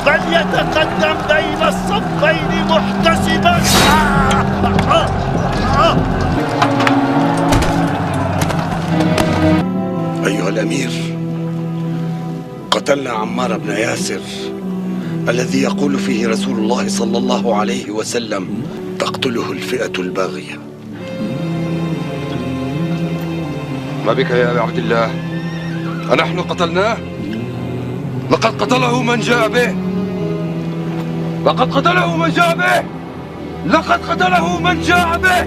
فليتقدم بين الصفين محتسبا. أيها الأمير، قتلنا عمار بن ياسر الذي يقول فيه رسول الله صلى الله عليه وسلم تقتله الفئة الباغية. ما بك يا أبا عبد الله؟ أنحن قتلناه؟ لقد قتله من جاء به. لقد قتله من جاء به. لقد قتله من جاء به.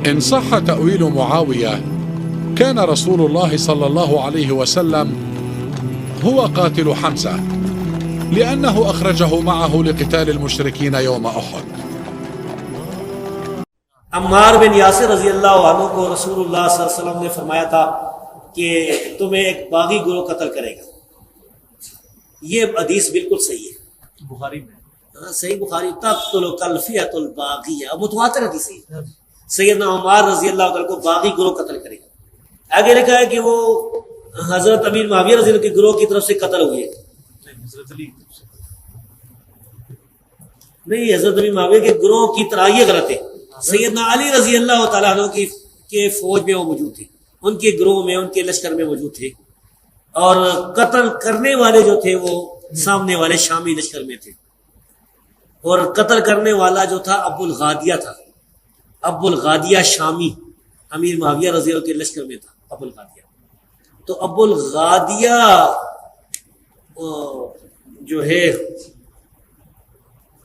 إن صح تأويل معاوية كان رسول الله صلى الله عليه وسلم هو قاتل حمزة، لأنه أخرجه معه لقتال المشركين يوم أحد. عمار بن یاسر رضی اللہ عنہ کو رسول اللہ صلی اللہ علیہ وسلم نے فرمایا تھا کہ تمہیں ایک باغی گروہ قتل کرے گا. یہ حدیث بالکل صحیح ہے، بخاری میں صحیح بخاری تقتل الفئۃ الباغیہ، اب متواتر حدیث ہے. سیدنا عمار رضی اللہ عنہ کو باغی گروہ قتل کرے گا. آگے لکھا ہے کہ وہ حضرت امیر معاویہ رضی اللہ عنہ کے گروہ کی طرف سے قتل ہوئے. نہیں، حضرت امیر معاویہ کے گروہ کی طرح یہ غلط ہے. سیدنا علی رضی اللہ تعالیٰ عنہ کے فوج میں وہ موجود تھے، ان کے گروہ میں، ان کے لشکر میں موجود تھے، اور قتل کرنے والے جو تھے وہ سامنے والے شامی لشکر میں تھے. اور قتل کرنے والا جو تھا ابو الغادیہ تھا. ابو الغادیہ شامی امیر معاویہ رضی اللہ عنہ کے لشکر میں تھا ابو الغادیہ. تو ابو الغادیہ جو ہے،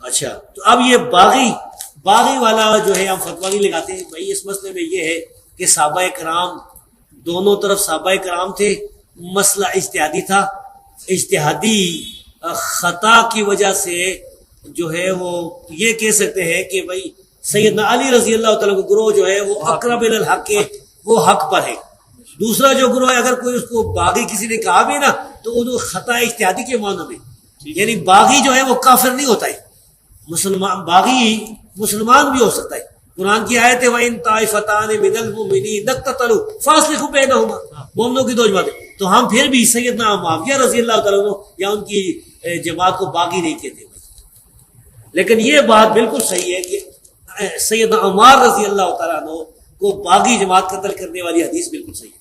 اچھا، تو اب یہ باغی والا جو ہے ہم فتویٰ نہیں لگاتے ہیں بھائی. اس مسئلے میں یہ ہے کہ صحابہ کرام دونوں طرف صحابہ کرام تھے، مسئلہ اجتہادی تھا. اجتہادی خطا کی وجہ سے جو ہے وہ یہ کہہ سکتے ہیں کہ بھائی سیدنا علی رضی اللہ تعالیٰ کا گروہ جو ہے وہ اقرب الی الحق ہے، وہ حق پر ہے. دوسرا جو گروہ ہے، اگر کوئی اس کو باغی کسی نے کہا بھی نا تو وہ خطا اجتہادی کے معنی میں، یعنی باغی جو ہے وہ کافر نہیں ہوتا ہے. مسلمان باغی مسلمان بھی ہو سکتا ہے. قرآن کی آیت ہے وَإِن طَائِفَتَانِ مِنَ الْمُؤْمِنِينَ اقْتَتَلُوا فَأَصْلِحُوا بَيْنَهُمَا. مومنوں کی دو جماعتیں. تو ہم پھر بھی سیدنا معاویہ رضی اللہ تعالیٰ عنہ یا ان کی جماعت کو باغی نہیں کہتے. لیکن یہ بات بالکل صحیح ہے کہ سیدنا عمار رضی اللہ تعالیٰ عنہ کو باغی جماعت قتل کرنے والی حدیث بالکل صحیح ہے.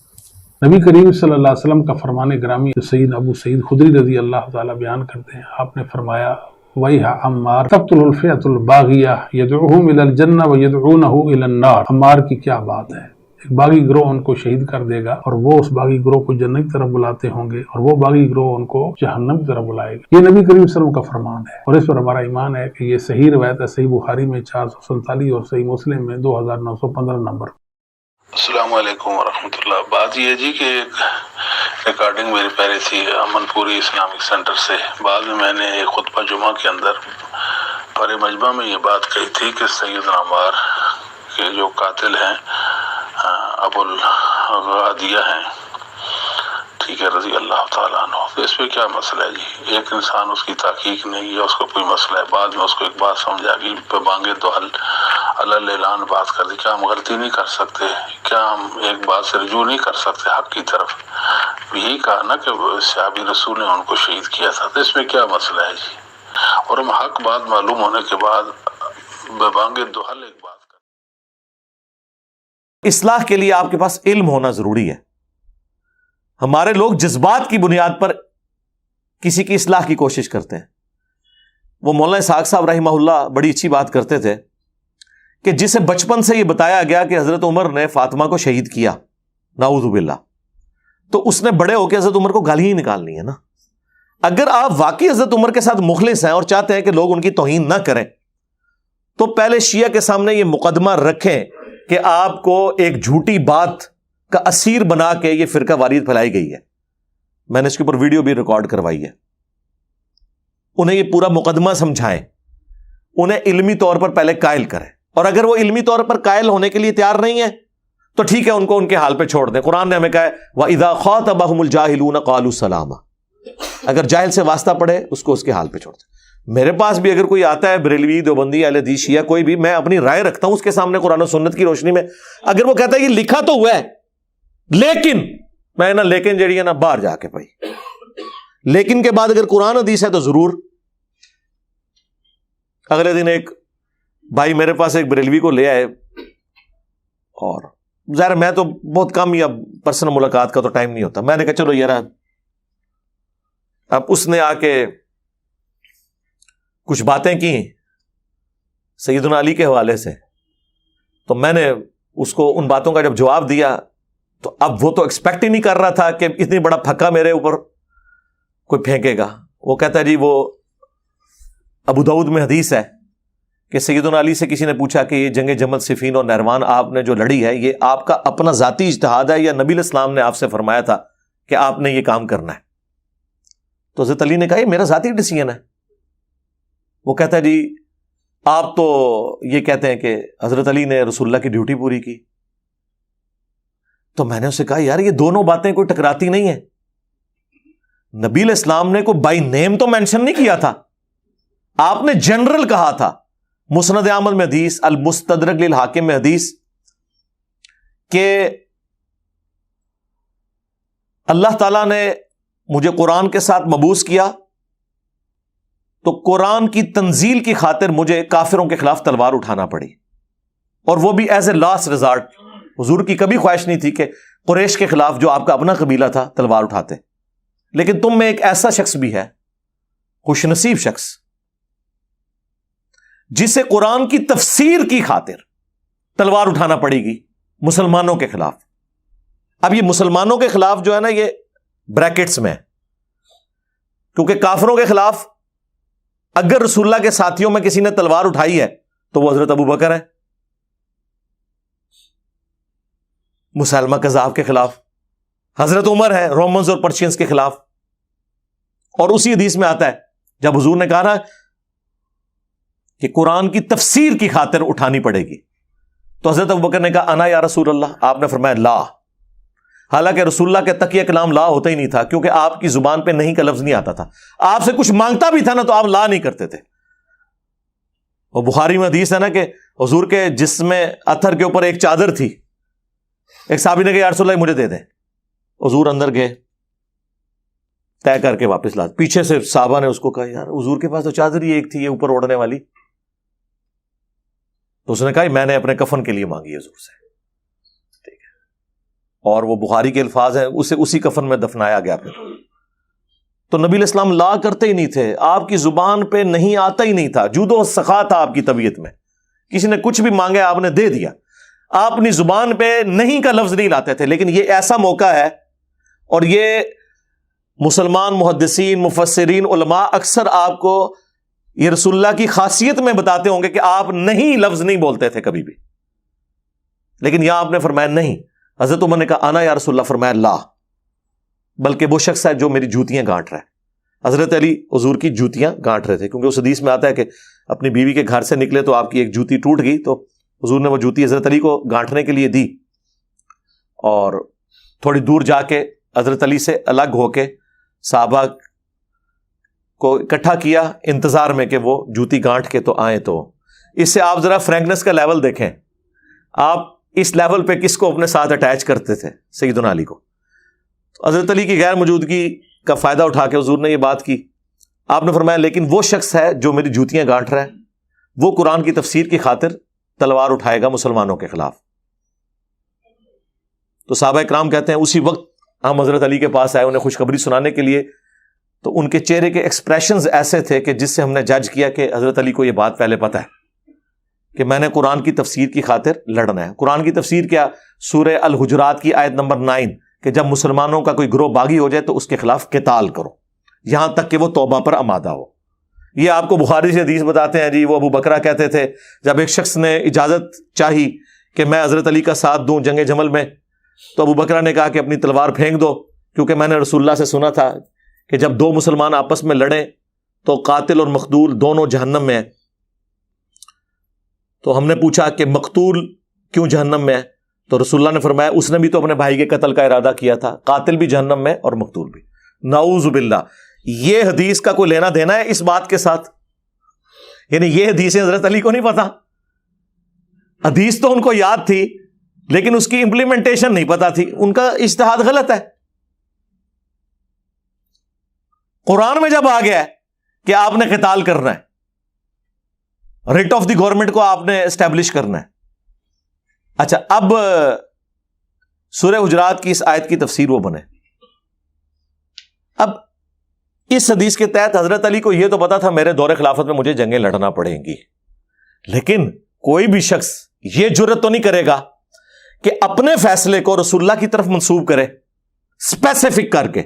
نبی کریم صلی اللہ علیہ وسلم کا فرمان گرامی سید ابو سعید خدری رضی اللہ تعالیٰ بیان کرتے ہیں. آپ نے فرمایا وَيْحَ عمار تقتل الفئۃ الباغیہ یدعوہم الی الجنہ ویدعونہ الی النار. عمار کی کیا بات ہے، ایک باغی گروہ ان کو شہید کر دے گا اور وہ اس باغی گروہ کو جنت کی طرف بلاتے ہوں گے، اور وہ باغی گروہ ان کو جہنم کی طرف بلائے گا. یہ نبی کریم صلی اللہ علیہ وسلم کا فرمان ہے، اور اس پر ہمارا ایمان ہے کہ یہ صحیح روایت ہے. صحیح بخاری میں 447 اور صحیح مسلم میں 2915 نمبر. السلام علیکم ورحمۃ اللہ. بات یہ جی کہ ایک ریکارڈنگ میری پہلے تھی امن پوری اسلامک سینٹر سے. بعد میں نے ایک خطبہ جمعہ کے اندر پر مجمع میں یہ بات کہی تھی کہ سیدنا عمار کے جو قاتل ہیں ابو الغادیہ ہیں، ٹھیک ہے، رضی اللہ تعالیٰ عنہ. تو اس پہ کیا مسئلہ ہے جی؟ ایک انسان اس کی تحقیق نہیں ہے، اس کو کوئی مسئلہ ہے، بعد میں اس کو ایک بات سمجھ آ گئی، پہ مانگے تو حل اللہ اعلان بات کر دی. کیا ہم غلطی نہیں کر سکتے؟ کیا ہم ایک بات سے رجوع نہیں کر سکتے حق کی طرف؟ یہی کہا نا کہ صحابی رسول نے ان کو شہید کیا تھا. تو اس میں کیا مسئلہ ہے جی؟ اور ہم حق بات معلوم ہونے کے بعد بے مانگے تو حل ایک بات کر. اصلاح کے لیے آپ کے پاس علم ہونا ضروری ہے. ہمارے لوگ جذبات کی بنیاد پر کسی کی اصلاح کی کوشش کرتے ہیں. وہ مولانا اسحاق صاحب رحمہ اللہ بڑی اچھی بات کرتے تھے کہ جسے بچپن سے یہ بتایا گیا کہ حضرت عمر نے فاطمہ کو شہید کیا، نعوذ باللہ، تو اس نے بڑے ہو کے حضرت عمر کو گالی ہی نکالنی ہے نا. اگر آپ واقعی حضرت عمر کے ساتھ مخلص ہیں اور چاہتے ہیں کہ لوگ ان کی توہین نہ کریں تو پہلے شیعہ کے سامنے یہ مقدمہ رکھیں کہ آپ کو ایک جھوٹی بات کا اسیر بنا کے یہ فرقہ واریت پھیلائی گئی ہے. میں نے اس کے اوپر ویڈیو بھی ریکارڈ کروائی ہے. انہیں یہ پورا مقدمہ سمجھائیں، انہیں علمی طور پر پہلے قائل کریں، اور اگر وہ علمی طور پر قائل ہونے کے لیے تیار نہیں ہے تو ٹھیک ہے، ان کو ان کے حال پہ چھوڑ دیں. قرآن نے ہمیں کہا ہے وَإِذَا خَاطَبَهُمُ الْجَاهِلُونَ قَالُوا سَلَامًا. اگر جاہل سے واسطہ پڑے اس کو اس کے حال پہ چھوڑ دیں. میرے پاس بھی اگر کوئی آتا ہے بریلوی، دیوبندی، اہل حدیث، شیعہ، کوئی بھی، میں اپنی رائے رکھتا ہوں اس کے سامنے قرآن و سنت کی روشنی میں. اگر وہ کہتا ہے یہ لکھا تو ہوا ہے لیکن میں نا لیکن جڑی ہے نا باہر جا کے پائی. لیکن کے بعد اگر قرآن حدیث ہے تو ضرور. اگلے دن ایک بھائی میرے پاس ایک بریلوی کو لے آئے, اور ظاہر میں تو بہت کم ہی اب پرسنل ملاقات کا تو ٹائم نہیں ہوتا. میں نے کہا چلو یار, اب اس نے آ کے کچھ باتیں کی سیدنا علی کے حوالے سے, تو میں نے اس کو ان باتوں کا جب جواب دیا تو اب وہ تو ایکسپیکٹ ہی نہیں کر رہا تھا کہ اتنی بڑا پھکا میرے اوپر کوئی پھینکے گا. وہ کہتا ہے جی وہ ابو داؤد میں حدیث ہے کہ سیدنا علی سے کسی نے پوچھا کہ یہ جنگ جمل صفین اور نہروان آپ نے جو لڑی ہے یہ آپ کا اپنا ذاتی اجتہاد ہے یا نبی علیہ السلام نے آپ سے فرمایا تھا کہ آپ نے یہ کام کرنا ہے؟ تو حضرت علی نے کہا یہ میرا ذاتی ڈیسیژن ہے. وہ کہتا ہے جی آپ تو یہ کہتے ہیں کہ حضرت علی نے رسول اللہ کی ڈیوٹی پوری کی. تو میں نے اسے کہا یار یہ دونوں باتیں کوئی ٹکراتی نہیں ہیں. نبی علیہ السلام نے کوئی بائی نیم تو مینشن نہیں کیا تھا, آپ نے جنرل کہا تھا. مسند احمد میں حدیث, المستدرک للحاکم میں حدیث کہ اللہ تعالیٰ نے مجھے قرآن کے ساتھ مبعوث کیا تو قرآن کی تنزیل کی خاطر مجھے کافروں کے خلاف تلوار اٹھانا پڑی, اور وہ بھی ایز اے لاسٹ ریزارٹ. حضور کی کبھی خواہش نہیں تھی کہ قریش کے خلاف جو آپ کا اپنا قبیلہ تھا تلوار اٹھاتے, لیکن تم میں ایک ایسا شخص بھی ہے, خوش نصیب شخص, جسے قرآن کی تفسیر کی خاطر تلوار اٹھانا پڑے گی مسلمانوں کے خلاف. اب یہ مسلمانوں کے خلاف جو ہے نا یہ بریکٹس میں, کیونکہ کافروں کے خلاف اگر رسول اللہ کے ساتھیوں میں کسی نے تلوار اٹھائی ہے تو وہ حضرت ابو بکر ہے. مسلمہ کذاب کے خلاف حضرت عمر ہے, رومنز اور پرشینز کے خلاف. اور اسی حدیث میں آتا ہے جب حضور نے کہا نا کہ قرآن کی تفسیر کی خاطر اٹھانی پڑے گی, تو حضرت ابوبکر نے کہا انا یا رسول اللہ. آپ نے فرمایا لا, حالانکہ رسول اللہ کے تقیہ کلام لا ہوتا ہی نہیں تھا, کیونکہ آپ کی زبان پہ نہیں کا لفظ نہیں آتا تھا. آپ سے کچھ مانگتا بھی تھا نا تو آپ لا نہیں کرتے تھے. اور بخاری میں حدیث ہے نا کہ حضور کے جسم اتھر کے اوپر ایک چادر تھی, ایک صحابی نے کہا یا رسول اللہ مجھے دے دیں. حضور اندر گئے, طے کر کے واپس لا. پیچھے سے صحابہ نے اس کو کہا یار حضور کے پاس تو چادر ہی ایک تھی, یہ اوپر اوڑھنے والی. تو اس نے کہا میں نے اپنے کفن کے لیے مانگی حضور سے, ٹھیک ہے. اور وہ بخاری کے الفاظ ہیں, اسے اسی کفن میں دفنایا گیا. پھر تو نبی علیہ السلام لا کرتے ہی نہیں تھے, آپ کی زبان پہ نہیں آتا ہی نہیں تھا. جود و سخا تھا آپ کی طبیعت میں, کسی نے کچھ بھی مانگا آپ نے دے دیا. آپ اپنی زبان پہ نہیں کا لفظ نہیں لاتے تھے. لیکن یہ ایسا موقع ہے, اور یہ مسلمان محدثین مفسرین علماء اکثر آپ کو یہ رسول اللہ کی خاصیت میں بتاتے ہوں گے کہ آپ نہیں لفظ نہیں بولتے تھے کبھی بھی. لیکن یہاں آپ نے فرمایا نہیں. حضرت عمر نے کہا انا یا رسول اللہ, فرمایا لا, بلکہ وہ شخص ہے جو میری جوتیاں گانٹ رہا ہے. حضرت علی حضور کی جوتیاں گانٹ رہے تھے, کیونکہ اس حدیث میں آتا ہے کہ اپنی بیوی کے گھر سے نکلے تو آپ کی ایک جوتی ٹوٹ گئی, تو حضور نے وہ جوتی حضرت علی کو گانٹنے کے لیے دی, اور تھوڑی دور جا کے حضرت علی سے الگ ہو کے صحابہ کو اکٹھا کیا انتظار میں کہ وہ جوتی گانٹ کے تو آئیں. تو اس سے آپ ذرا فرینکنس کا لیول دیکھیں, آپ اس لیول پہ کس کو اپنے ساتھ اٹیچ کرتے تھے؟ سیدنا علی کو. حضرت علی کی غیر موجودگی کا فائدہ اٹھا کے حضور نے یہ بات کی. آپ نے فرمایا لیکن وہ شخص ہے جو میری جوتیاں گانٹ رہا ہے, وہ قرآن کی تفسیر کی خاطر تلوار اٹھائے گا مسلمانوں کے خلاف. تو صحابہ کرام کہتے ہیں اسی وقت ہم حضرت علی کے پاس آئے انہیں خوشخبری سنانے کے لیے, تو ان کے چہرے کے ایکسپریشنز ایسے تھے کہ جس سے ہم نے جج کیا کہ حضرت علی کو یہ بات پہلے پتہ ہے کہ میں نے قرآن کی تفسیر کی خاطر لڑنا ہے. قرآن کی تفسیر کیا؟ سورہ الحجرات کی آیت نمبر 9 کہ جب مسلمانوں کا کوئی گروہ باغی ہو جائے تو اس کے خلاف قتال کرو, یہاں تک کہ وہ توبہ پر آمادہ ہو. یہ آپ کو بخاری سے حدیث بتاتے ہیں جی وہ ابو بکرہ کہتے تھے جب ایک شخص نے اجازت چاہی کہ میں حضرت علی کا ساتھ دوں جنگ جمل میں, تو ابو بکرہ نے کہا کہ اپنی تلوار پھینک دو, کیونکہ میں نے رسول اللہ سے سنا تھا کہ جب دو مسلمان آپس میں لڑیں تو قاتل اور مقتول دونوں جہنم میں ہیں. تو ہم نے پوچھا کہ مقتول کیوں جہنم میں ہے؟ تو رسول اللہ نے فرمایا اس نے بھی تو اپنے بھائی کے قتل کا ارادہ کیا تھا, قاتل بھی جہنم میں اور مقتول بھی. نعوذ باللہ. یہ حدیث کا کوئی لینا دینا ہے اس بات کے ساتھ؟ یعنی یہ حدیثیں حضرت علی کو نہیں پتا, حدیث تو ان کو یاد تھی لیکن اس کی امپلیمنٹیشن نہیں پتا تھی، ان کا اجتہاد غلط ہے۔ قرآن میں جب آ گیا ہے کہ آپ نے قتال کرنا ہے، ریٹ آف دی گورنمنٹ کو آپ نے اسٹیبلش کرنا ہے۔ اچھا، اب سورہ حجرات کی اس آیت کی تفسیر وہ بنے۔ اب اس حدیث کے تحت حضرت علی کو یہ تو پتا تھا میرے دور خلافت میں مجھے جنگیں لڑنا پڑیں گی، لیکن کوئی بھی شخص یہ جرت تو نہیں کرے گا کہ اپنے فیصلے کو رسول اللہ کی طرف منسوب کرے، اسپیسیفک کر کے۔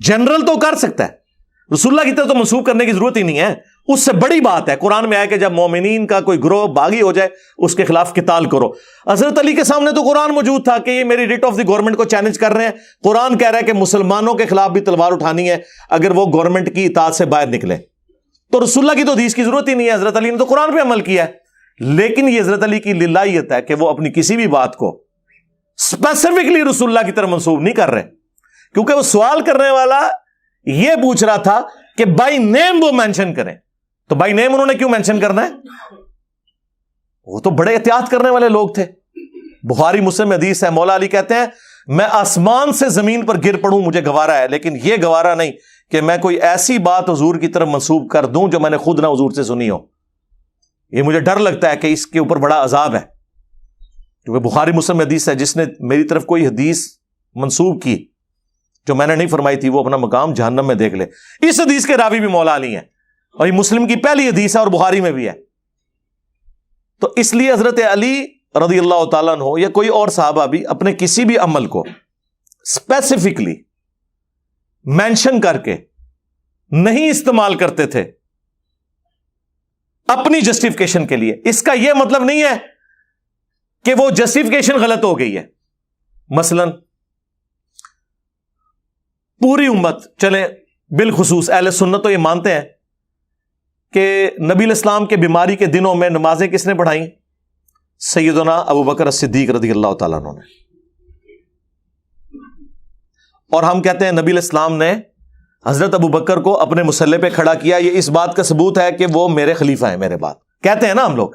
جنرل تو کر سکتا ہے، رسول اللہ کی طرف تو منسوب کرنے کی ضرورت ہی نہیں ہے۔ اس سے بڑی بات ہے، قرآن میں آیا کہ جب مومنین کا کوئی گروہ باغی ہو جائے اس کے خلاف قتال کرو۔ حضرت علی کے سامنے تو قرآن موجود تھا کہ یہ میری ریٹ آف دی گورنمنٹ کو چیلنج کر رہے ہیں۔ قرآن کہہ رہا ہے کہ مسلمانوں کے خلاف بھی تلوار اٹھانی ہے اگر وہ گورنمنٹ کی اطاعت سے باہر نکلے۔ تو رسول اللہ کی تو حدیث کی ضرورت ہی نہیں ہے، حضرت علی نے تو قرآن پہ عمل کیا ہے۔ لیکن یہ حضرت علی کی للہیت ہے کہ وہ اپنی کسی بھی بات کو اسپیسیفکلی رسول اللہ کی طرف منسوب نہیں کر رہے، کیونکہ وہ سوال کرنے والا یہ پوچھ رہا تھا کہ بائی نیم وہ مینشن کریں۔ تو بائی نیم انہوں نے کیوں مینشن کرنا ہے؟ وہ تو بڑے احتیاط کرنے والے لوگ تھے۔ بخاری مسلم حدیث ہے، مولا علی کہتے ہیں میں آسمان سے زمین پر گر پڑوں مجھے گوارا ہے، لیکن یہ گوارا نہیں کہ میں کوئی ایسی بات حضور کی طرف منسوب کر دوں جو میں نے خود نہ حضور سے سنی ہو۔ یہ مجھے ڈر لگتا ہے کہ اس کے اوپر بڑا عذاب ہے، کیونکہ بخاری مسلم حدیث ہے جس نے میری طرف کوئی حدیث منسوب کی جو میں نے نہیں فرمائی تھی وہ اپنا مقام جہنم میں دیکھ لے۔ اس حدیث کے راوی بھی مولا علی ہیں، اور یہ مسلم کی پہلی حدیث ہے اور بخاری میں بھی ہے۔ تو اس لیے حضرت علی رضی اللہ تعالیٰ عنہ یا کوئی اور صحابہ بھی اپنے کسی بھی عمل کو اسپیسیفکلی مینشن کر کے نہیں استعمال کرتے تھے اپنی جسٹیفیکیشن کے لیے۔ اس کا یہ مطلب نہیں ہے کہ وہ جسٹیفیکیشن غلط ہو گئی ہے۔ مثلا پوری امت، چلیں بالخصوص اہل سنت تو یہ مانتے ہیں کہ نبی الاسلام کے بیماری کے دنوں میں نمازیں کس نے پڑھائیں؟ سیدنا ابو بکر الصدیق رضی اللہ تعالیٰ عنہ نے۔ اور ہم کہتے ہیں نبی الاسلام نے حضرت ابو بکر کو اپنے مصلی پہ کھڑا کیا، یہ اس بات کا ثبوت ہے کہ وہ میرے خلیفہ ہیں، میرے بعد کہتے ہیں نا ہم لوگ۔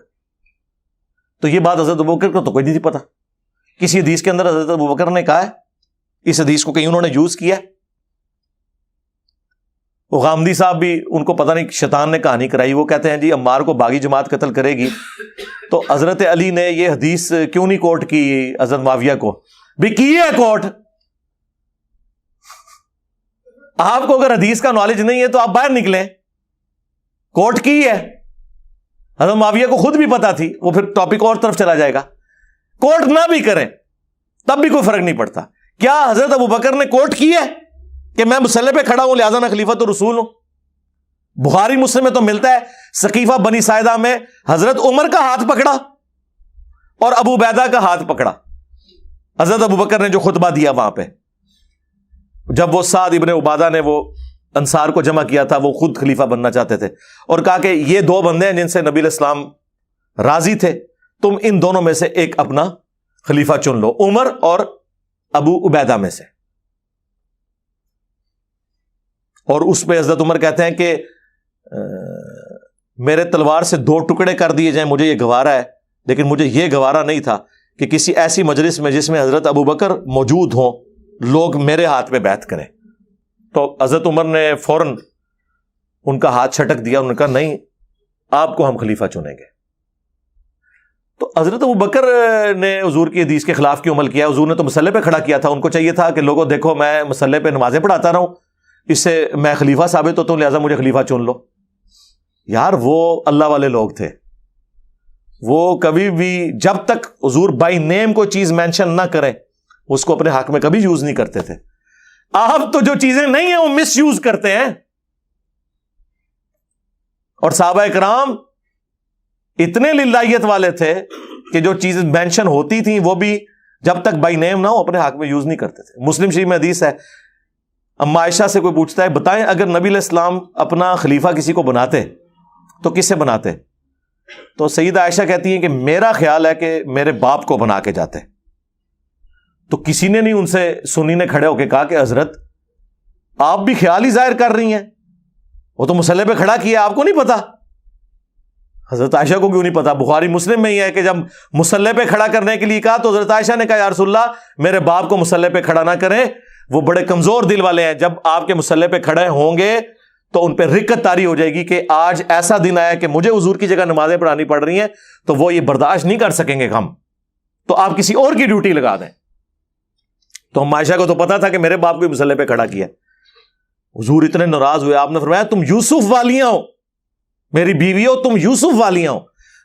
تو یہ بات حضرت ابو بکر کو تو کوئی نہیں پتا، کسی حدیث کے اندر حضرت ابو بکر نے کہا ہے، اس حدیث کو کہیں انہوں نے یوز کیا ہے؟ وہ غامدی صاحب بھی ان کو پتہ نہیں شیطان نے کہانی کرائی، وہ کہتے ہیں جی عمار کو باغی جماعت قتل کرے گی، تو حضرت علی نے یہ حدیث کیوں نہیں کوٹ کی حضرت معاویہ کو؟ بھی کی ہے کوٹ۔ آپ کو اگر حدیث کا نالج نہیں ہے تو آپ باہر نکلیں، کوٹ کی ہے۔ حضرت معاویہ کو خود بھی پتا تھی، وہ پھر ٹاپک اور طرف چلا جائے گا۔ کوٹ نہ بھی کریں تب بھی کوئی فرق نہیں پڑتا۔ کیا حضرت ابو بکر نے کوٹ کی ہے کہ میں مصلی پہ کھڑا ہوں لہذا میں خلیفۃ الرسول ہوں؟ بخاری مسلم میں تو ملتا ہے سقیفہ بنی ساعدہ میں حضرت عمر کا ہاتھ پکڑا اور ابو عبیدہ کا ہاتھ پکڑا حضرت ابو بکر نے جو خطبہ دیا وہاں پہ، جب وہ سعد ابن عبادہ نے وہ انصار کو جمع کیا تھا، وہ خود خلیفہ بننا چاہتے تھے، اور کہا کہ یہ دو بندے ہیں جن سے نبی الاسلام راضی تھے، تم ان دونوں میں سے ایک اپنا خلیفہ چن لو، عمر اور ابو عبیدہ میں سے۔ اور اس پہ حضرت عمر کہتے ہیں کہ میرے تلوار سے 2 ٹکڑے کر دیے جائیں، مجھے یہ گوارا ہے، لیکن مجھے یہ گوارا نہیں تھا کہ کسی ایسی مجلس میں جس میں حضرت ابو بکر موجود ہوں لوگ میرے ہاتھ پہ بیعت کریں۔ تو حضرت عمر نے فوراً ان کا ہاتھ چھٹک دیا، انہوں نے کہا نہیں، آپ کو ہم خلیفہ چنیں گے۔ تو حضرت ابو بکر نے حضور کی حدیث کے خلاف کیوں عمل کیا؟ حضور نے تو مصلی پہ کھڑا کیا تھا، ان کو چاہیے تھا کہ لوگوں دیکھو میں مصلی پہ نمازیں پڑھاتا رہا ہوں، اس سے میں خلیفہ ثابت ہوتا ہوں، لہٰذا مجھے خلیفہ چن لو۔ یار وہ اللہ والے لوگ تھے، وہ کبھی بھی جب تک حضور بائی نیم کوئی چیز مینشن نہ کریں اس کو اپنے حق میں کبھی یوز نہیں کرتے تھے۔ آپ تو جو چیزیں نہیں ہیں وہ مس یوز کرتے ہیں، اور صحابہ کرام اتنے للہیت والے تھے کہ جو چیزیں مینشن ہوتی تھیں وہ بھی جب تک بائی نیم نہ ہو اپنے حق میں یوز نہیں کرتے تھے۔ مسلم شریف میں حدیث ہے، اما عائشہ سے کوئی پوچھتا ہے بتائیں اگر نبی علیہ السلام اپنا خلیفہ کسی کو بناتے تو کس سے بناتے؟ تو سیدہ عائشہ کہتی ہیں کہ میرا خیال ہے کہ میرے باپ کو بنا کے جاتے۔ تو کسی نے نہیں ان سے سنی نے کھڑے ہو کے کہا کہ حضرت آپ بھی خیال ہی ظاہر کر رہی ہیں، وہ تو مصلی پہ کھڑا کیا، آپ کو نہیں پتا؟ حضرت عائشہ کو کیوں نہیں پتا؟ بخاری مسلم میں ہی ہے کہ جب مصلی پہ کھڑا کرنے کے لیے کہا تو حضرت عائشہ نے کہا یا رسول اللہ میرے باپ کو مصلی پہ کھڑا نہ کریں، وہ بڑے کمزور دل والے ہیں، جب آپ کے مصلی پہ کھڑے ہوں گے تو ان پہ رکت طاری ہو جائے گی کہ آج ایسا دن آیا کہ مجھے حضور کی جگہ نمازیں پڑھانی پڑ رہی ہیں، تو وہ یہ برداشت نہیں کر سکیں گے ہم، تو آپ کسی اور کی ڈیوٹی لگا دیں۔ تو ہم عائشہ کو تو پتا تھا کہ میرے باپ کو مصلی پہ کھڑا کیا۔ حضور اتنے ناراض ہوئے، آپ نے فرمایا تم یوسف والیاں ہو، میری بیوی ہو، تم یوسف والیاں ہو،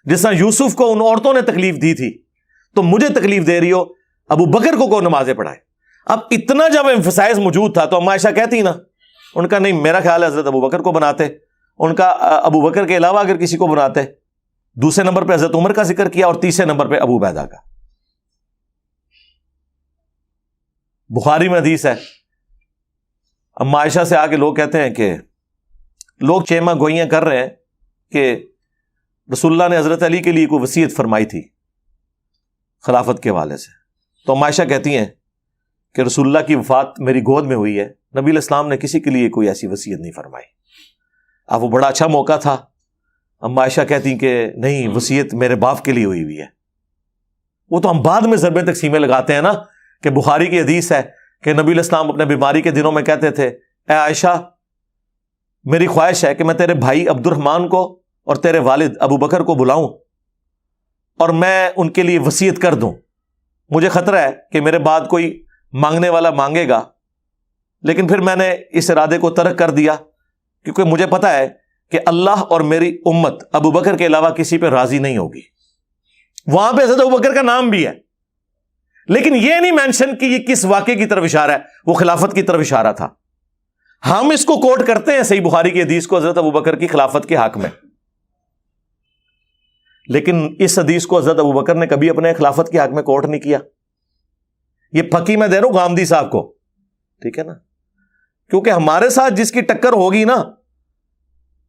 جس طرح یوسف کو ان عورتوں نے تکلیف دی تھی تم مجھے تکلیف دے رہی ہو، ابو بکر کو نمازیں پڑھائے۔ اب اتنا جب ایمفسائز موجود تھا تو ہم عائشہ کہتی نا، ان کا نہیں، میرا خیال ہے حضرت ابو بکر کو بناتے، ان کا ابو بکر کے علاوہ اگر کسی کو بناتے۔ دوسرے نمبر پہ حضرت عمر کا ذکر کیا اور تیسرے نمبر پہ ابو عبیدہ کا۔ بخاری میں حدیث ہے، اما عائشہ سے آگے لوگ کہتے ہیں کہ لوگ چیمہ گوئیاں کر رہے ہیں کہ رسول اللہ نے حضرت علی کے لیے کوئی وصیت فرمائی تھی خلافت کے حوالے سے، تو اما عائشہ کہتی ہیں کہ رسول اللہ کی وفات میری گود میں ہوئی ہے، نبی علیہ السلام نے کسی کے لیے کوئی ایسی وصیت نہیں فرمائی۔ اب وہ بڑا اچھا موقع تھا، اما عائشہ کہتی کہ نہیں، وصیت میرے باپ کے لیے ہوئی ہوئی ہے۔ وہ تو ہم بعد میں ضربیں تقسیمیں لگاتے ہیں نا، کہ بخاری کی حدیث ہے کہ نبی علیہ السلام اپنے بیماری کے دنوں میں کہتے تھے اے عائشہ میری خواہش ہے کہ میں تیرے بھائی عبد الرحمن کو اور تیرے والد ابو بکر کو بلاؤں اور میں ان کے لیے وصیت کر دوں، مجھے خطرہ ہے کہ میرے بعد کوئی مانگنے والا مانگے گا، لیکن پھر میں نے اس ارادے کو ترک کر دیا کیونکہ مجھے پتا ہے کہ اللہ اور میری امت ابو بکر کے علاوہ کسی پہ راضی نہیں ہوگی۔ وہاں پہ حضرت ابو بکر کا نام بھی ہے، لیکن یہ نہیں مینشن کہ یہ کس واقعے کی طرف اشارہ ہے، وہ خلافت کی طرف اشارہ تھا۔ ہم اس کو کوٹ کرتے ہیں صحیح بخاری کی حدیث کو حضرت ابو بکر کی خلافت کے حق میں، لیکن اس حدیث کو حضرت ابو بکر نے کبھی اپنے خلافت کے حق میں کوٹ نہیں کیا۔ یہ پھکی میں دے رہا ہوں گامدی صاحب کو، ٹھیک ہے نا، کیونکہ ہمارے ساتھ جس کی ٹکر ہوگی نا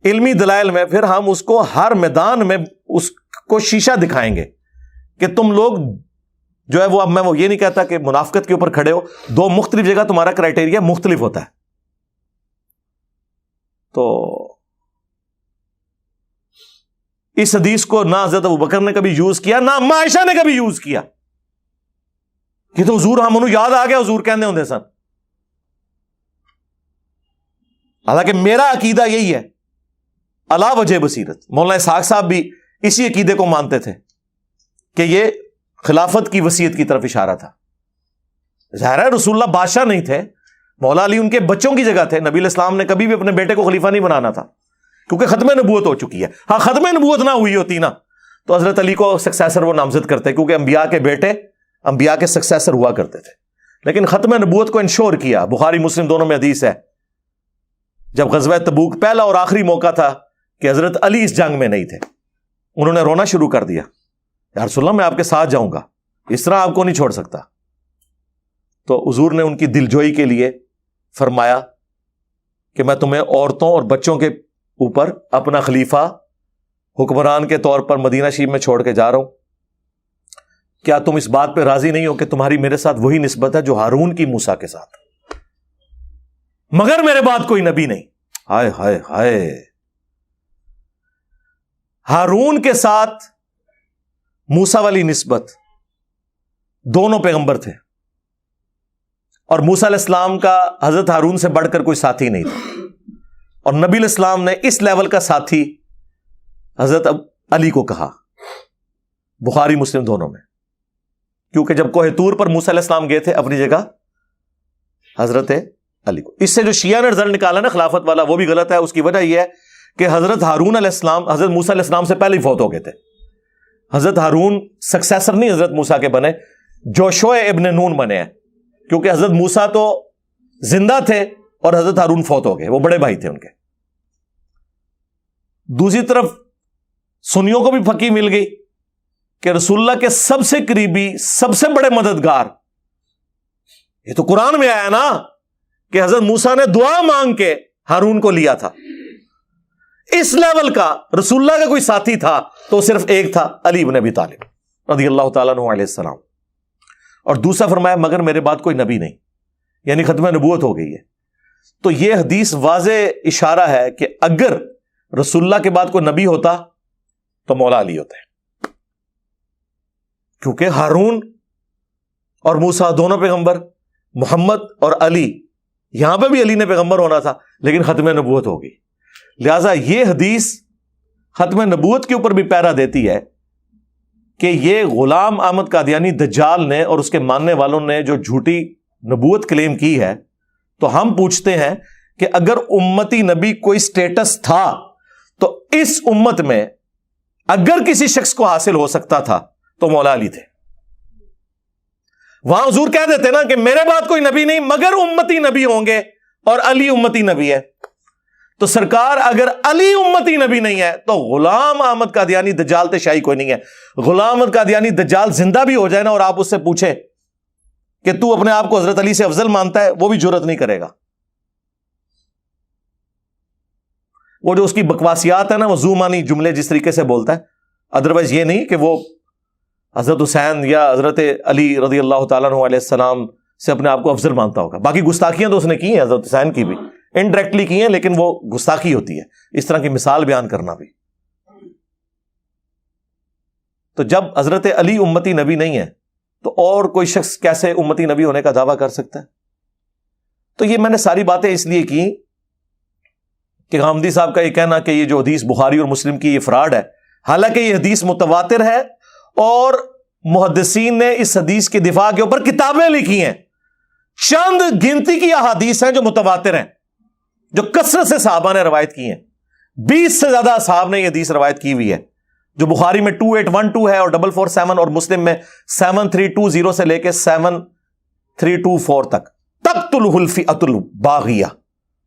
علمی دلائل میں، پھر ہم اس کو ہر میدان میں اس کو شیشہ دکھائیں گے کہ تم لوگ جو ہے وہ، اب میں وہ یہ نہیں کہتا کہ منافقت کے اوپر کھڑے ہو، دو مختلف جگہ تمہارا کرائٹیریا مختلف ہوتا ہے۔ تو اس حدیث کو نہ حضرت ابو بکر نے کبھی یوز کیا، نہ اما عائشہ نے کبھی یوز کیا کہ تو حضور ہم انہوں یاد آ گیا حضور کہنے ہوندے سن۔ حالانکہ میرا عقیدہ یہی ہے علا وجہ بصیرت، مولانا اسحاق صاحب بھی اسی عقیدے کو مانتے تھے کہ یہ خلافت کی وصیت کی طرف اشارہ تھا۔ ظاہر ہے رسول اللہ بادشاہ نہیں تھے، مولا علی ان کے بچوں کی جگہ تھے، نبی علیہ السلام نے کبھی بھی اپنے بیٹے کو خلیفہ نہیں بنانا تھا کیونکہ ختم نبوت ہو چکی ہے۔ ہاں ختم نبوت نہ ہوئی ہوتی نا تو حضرت علی کو سکسیسر وہ نامزد کرتے، کیونکہ انبیاء کے بیٹے انبیاء کے سکسیسر ہوا کرتے تھے، لیکن ختم نبوت کو انشور کیا۔ بخاری مسلم دونوں میں حدیث ہے، جب غزوہ تبوک پہلا اور آخری موقع تھا کہ حضرت علی اس جنگ میں نہیں تھے، انہوں نے رونا شروع کر دیا، یا رسول اللہ میں آپ کے ساتھ جاؤں گا، اس طرح آپ کو نہیں چھوڑ سکتا۔ تو حضور نے ان کی دلجوئی کے لیے فرمایا کہ میں تمہیں عورتوں اور بچوں کے اوپر اپنا خلیفہ حکمران کے طور پر مدینہ شریف میں چھوڑ کے جا رہا ہوں، کیا تم اس بات پہ راضی نہیں ہو کہ تمہاری میرے ساتھ وہی نسبت ہے جو ہارون کی موسیٰ کے ساتھ، مگر میرے بعد کوئی نبی نہیں۔ ہائے ہائے ہائے، ہارون کے ساتھ موسیٰ والی نسبت، دونوں پیغمبر تھے، اور موسیٰ علیہ السلام کا حضرت ہارون سے بڑھ کر کوئی ساتھی نہیں تھا، اور نبی علیہ السلام نے اس لیول کا ساتھی حضرت علی کو کہا، بخاری مسلم دونوں میں، کیونکہ جب کوہ طور پر موسیٰ علیہ السلام گئے تھے اپنی جگہ حضرت علی کو۔ اس سے جو شیعہ نے رزلٹ نکالا نا خلافت والا، وہ بھی غلط ہے۔ اس کی وجہ یہ ہے کہ حضرت ہارون علیہ السلام حضرت موسیٰ علیہ السلام سے پہلے ہی فوت ہو گئے تھے۔ حضرت ہارون سکسیسر نہیں حضرت موسیٰ کے بنے، جوشع ابن نون بنے ہیں، کیونکہ حضرت موسیٰ تو زندہ تھے اور حضرت ہارون فوت ہو گئے، وہ بڑے بھائی تھے ان کے۔ دوسری طرف سنیوں کو بھی پھکی مل گئی کہ رسول اللہ کے سب سے قریبی، سب سے بڑے مددگار، یہ تو قرآن میں آیا نا کہ حضرت موسیٰ نے دعا مانگ کے ہارون کو لیا تھا۔ اس لیول کا رسول اللہ کا کوئی ساتھی تھا تو صرف ایک تھا، علی بن ابی طالب رضی اللہ تعالیٰ عنہ علیہ السلام، اور دوسرا فرمایا مگر میرے بعد کوئی نبی نہیں، یعنی ختم نبوت ہو گئی ہے۔ تو یہ حدیث واضح اشارہ ہے کہ اگر رسول اللہ کے بعد کوئی نبی ہوتا تو مولا علی ہوتے ہیں، کیونکہ ہارون اور موسیٰ دونوں پیغمبر، محمد اور علی، یہاں پہ بھی علی نے پیغمبر ہونا تھا لیکن ختم نبوت ہو گئی. لہذا یہ حدیث ختم نبوت کے اوپر بھی پیرا دیتی ہے کہ یہ غلام احمد قادیانی دجال نے اور اس کے ماننے والوں نے جو جھوٹی نبوت کلیم کی ہے، تو ہم پوچھتے ہیں کہ اگر امتی نبی کوئی سٹیٹس تھا تو اس امت میں اگر کسی شخص کو حاصل ہو سکتا تھا تو مولا علی تھے. وہاں حضور کہہ دیتے نا کہ میرے بعد کوئی نبی نہیں مگر امتی نبی ہوں گے اور علی امتی نبی ہے. تو سرکار اگر علی امتی نبی نہیں ہے تو غلام احمد قادیانی دجال شاہی کوئی نہیں ہے. غلام احمد قادیانی دجال زندہ بھی ہو جائے نا اور آپ اس سے پوچھیں کہ تو اپنے آپ کو حضرت علی سے افضل مانتا ہے، وہ بھی جرت نہیں کرے گا. وہ جو اس کی بکواسیات ہے نا، وہ زومانی جملے جس طریقے سے بولتا ہے، ادروائز یہ نہیں کہ وہ حضرت حسین یا حضرت علی رضی اللہ تعالیٰ عنہ علیہ السلام سے اپنے آپ کو افضل مانتا ہوگا. باقی گستاخیاں تو اس نے کی ہیں حضرت حسین کی بھی، انڈائریکٹلی کی ہیں، لیکن وہ گستاخی ہوتی ہے اس طرح کی مثال بیان کرنا بھی. تو جب حضرت علی امتی نبی نہیں ہے تو اور کوئی شخص کیسے امتی نبی ہونے کا دعویٰ کر سکتا ہے؟ تو یہ میں نے ساری باتیں اس لیے کی کہ غامدی صاحب کا یہ کہنا کہ یہ جو حدیث بخاری اور مسلم کی یہ فراڈ ہے، حالانکہ یہ حدیث متواتر ہے اور محدثین نے اس حدیث کے دفاع کے اوپر کتابیں لکھی ہیں. چند گنتی کی احادیث ہیں جو متواتر ہیں، جو کثرت سے صحابہ نے روایت کی ہیں. 20 سے زیادہ اصحاب نے یہ حدیث روایت کی ہوئی ہے، جو بخاری میں 2812 ہے اور 447 اور مسلم میں 7320 سے لے کے 7324 تک. تقتلہ الفئۃ الباغیہ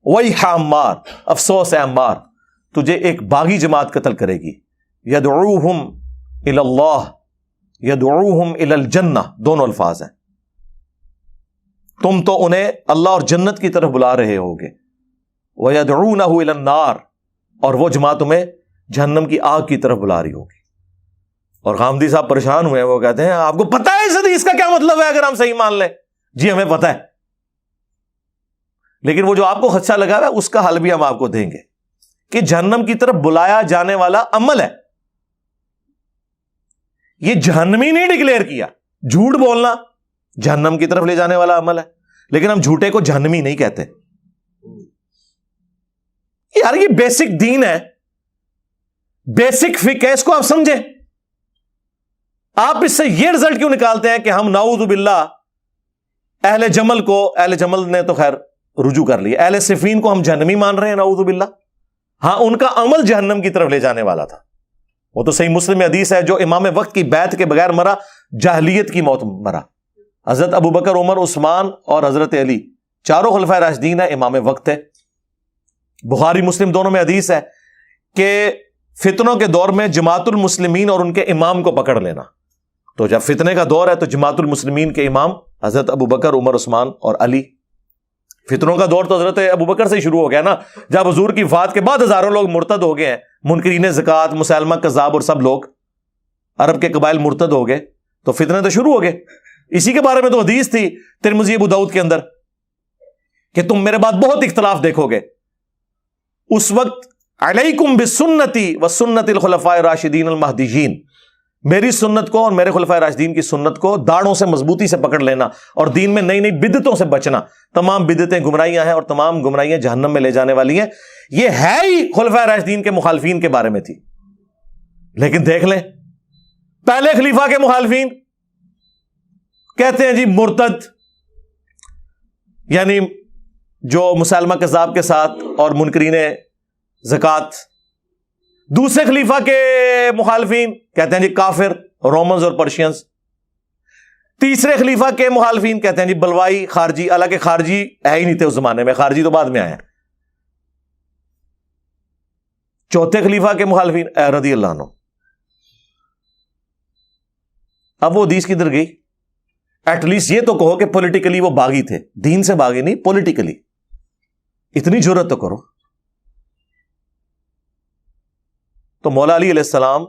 ویح عمار، افسوس ہے عمار، تجھے ایک باغی جماعت قتل کرے گی. یدعوہم الی اللہ یدعوہم الی الجنہ، دونوں الفاظ ہیں. تم تو انہیں اللہ اور جنت کی طرف بلا رہے ہوگے. ویدعونہ الی النار، اور وہ جماعت تمہیں جہنم کی آگ کی طرف بلا رہی ہوگی. اور غامدی صاحب پریشان ہوئے، وہ کہتے ہیں آپ کو پتہ ہے اس حدیث کا کیا مطلب ہے اگر ہم صحیح مان لیں؟ جی ہمیں پتہ ہے، لیکن وہ جو آپ کو خدشہ لگا ہے اس کا حل بھی ہم آپ کو دیں گے کہ جہنم کی طرف بلایا جانے والا عمل ہے. یہ جہنمی نہیں ڈکلیئر کیا، جھوٹ بولنا جہنم کی طرف لے جانے والا عمل ہے، لیکن ہم جھوٹے کو جہنمی نہیں کہتے. یار یہ بیسک دین ہے، بیسک فقہ ہے، اس کو آپ سمجھیں. آپ اس سے یہ رزلٹ کیوں نکالتے ہیں کہ ہم نعوذ باللہ اہل جمل کو، اہل جمل نے تو خیر رجوع کر لیا، اہل صفین کو ہم جہنمی مان رہے ہیں نعوذ باللہ. ہاں ان کا عمل جہنم کی طرف لے جانے والا تھا. وہ تو صحیح مسلم میں حدیث ہے، جو امام وقت کی بیعت کے بغیر مرا جاہلیت کی موت مرا. حضرت ابو بکر، عمر، عثمان اور حضرت علی چاروں خلفائے راشدین ہیں، امام وقت ہے. بخاری مسلم دونوں میں حدیث ہے کہ فتنوں کے دور میں جماعت المسلمین اور ان کے امام کو پکڑ لینا. تو جب فتنے کا دور ہے تو جماعت المسلمین کے امام حضرت ابو بکر، عمر، عثمان اور علی. فتنوں کا دور تو حضرت ابو بکر سے ہی شروع ہو گیا نا، جب حضور کی وفات کے بعد ہزاروں لوگ مرتد ہو گئے ہیں، منکرین زکوٰۃ، مسلمہ کذاب اور سب لوگ عرب کے قبائل مرتد ہو گئے، تو فتنے تو شروع ہو گئے. اسی کے بارے میں تو حدیث تھی ترمذی، ابو داؤد کے اندر کہ تم میرے بعد بہت اختلاف دیکھو گے. اس وقت علیکم بسنتی وسنت الخلفاء الراشدین المہدیین، میری سنت کو اور میرے خلفائے راشدین کی سنت کو داڑھوں سے مضبوطی سے پکڑ لینا، اور دین میں نئی نئی بدعتوں سے بچنا. تمام بدعتیں گمراہیاں ہیں اور تمام گمراہیاں جہنم میں لے جانے والی ہیں. یہ ہے ہی خلفائے راشدین کے مخالفین کے بارے میں تھی. لیکن دیکھ لیں پہلے خلیفہ کے مخالفین کہتے ہیں جی مرتد، یعنی جو مسلمہ کذاب کے ساتھ اور منکرین زکوٰۃ. دوسرے خلیفہ کے مخالفین کہتے ہیں جی کافر، رومنز اور پرشینز. تیسرے خلیفہ کے مخالفین کہتے ہیں جی بلوائی، خارجی، حالانکہ خارجی ہے ہی نہیں تھے اس زمانے میں، خارجی تو بعد میں آئے. چوتھے خلیفہ کے مخالفین رضی اللہ عنہ. اب وہ حدیث کدھر گئی؟ ایٹ لیسٹ یہ تو کہو کہ پولیٹیکلی وہ باغی تھے، دین سے باغی نہیں، پولیٹیکلی. اتنی جرت تو کرو. تو مولا علی علیہ السلام